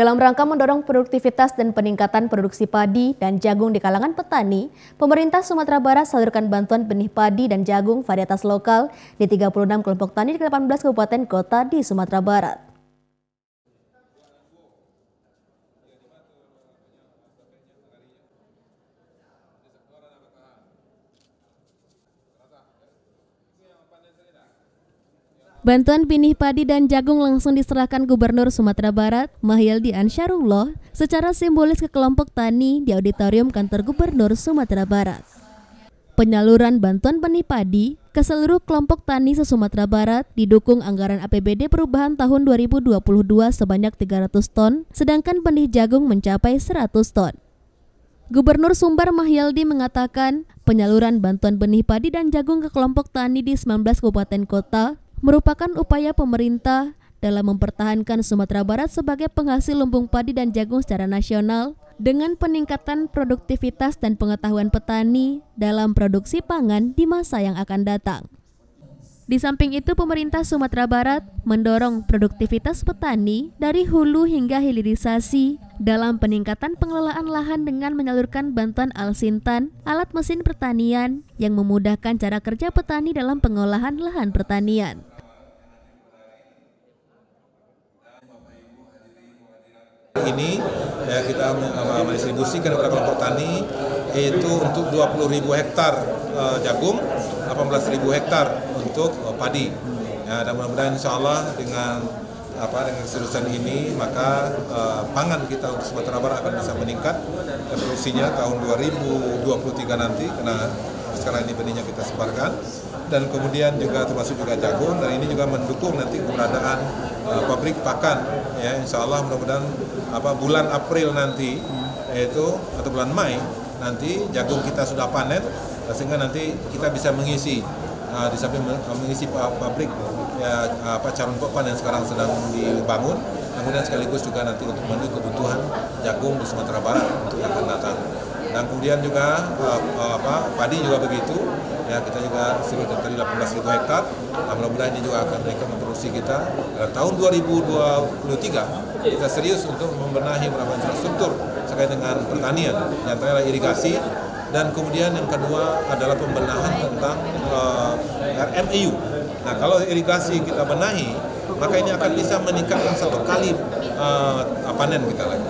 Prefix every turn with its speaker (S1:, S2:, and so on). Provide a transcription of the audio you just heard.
S1: Dalam rangka mendorong produktivitas dan peningkatan produksi padi dan jagung di kalangan petani, pemerintah Sumatera Barat salurkan bantuan benih padi dan jagung varietas lokal di 36 kelompok tani di 18 kabupaten kota di Sumatera Barat. Bantuan benih padi dan jagung langsung diserahkan Gubernur Sumatera Barat, Mahyildi Ansyarullah, secara simbolis ke kelompok tani di auditorium kantor Gubernur Sumatera Barat. Penyaluran bantuan benih padi ke seluruh kelompok tani se-Sumatera Barat didukung anggaran APBD perubahan tahun 2022 sebanyak 300 ton, sedangkan benih jagung mencapai 100 ton. Gubernur Sumbar Mahyildi mengatakan penyaluran bantuan benih padi dan jagung ke kelompok tani di 19 kabupaten kota merupakan upaya pemerintah dalam mempertahankan Sumatera Barat sebagai penghasil lumbung padi dan jagung secara nasional dengan peningkatan produktivitas dan pengetahuan petani dalam produksi pangan di masa yang akan datang. Di samping itu, pemerintah Sumatera Barat mendorong produktivitas petani dari hulu hingga hilirisasi dalam peningkatan pengelolaan lahan dengan menyalurkan bantuan alsintan, alat mesin pertanian yang memudahkan cara kerja petani dalam pengolahan lahan pertanian.
S2: Ini ya, kita mendistribusikan kepada kelompok tani itu untuk 20.000 hektar jagung, 18.000 hektar untuk padi. Ya, dan mudah-mudahan insya Allah dengan keseriusan ini maka pangan kita untuk Sumatera Barat akan bisa meningkat produksinya tahun 2023 nanti, karena sekarang ini benihnya kita sebarkan, dan kemudian juga termasuk juga jagung, dan ini juga mendukung nanti keberadaan pabrik pakan. Ya, insya Allah mudah-mudahan bulan April nanti yaitu atau bulan Mei nanti jagung kita sudah panen, sehingga nanti kita bisa mengisi di samping mengisi pabrik ya, calon papan yang sekarang sedang dibangun, kemudian sekaligus juga nanti untuk memenuhi kebutuhan jagung di Sumatera Barat untuk yang akan datang. Dan kemudian juga padi juga begitu, ya, kita juga sudah dari 18.000 hektar. Nah, mudah-mudahan ini juga akan meningkatkan produksi kita. Tahun 2023 kita serius untuk membenahi beberapa infrastruktur terkait dengan pertanian, yang terakhir adalah irigasi, dan kemudian yang kedua adalah pembenahan tentang RMIU. Nah, kalau irigasi kita benahi, maka ini akan bisa meningkatkan 1 kali panen kita lagi.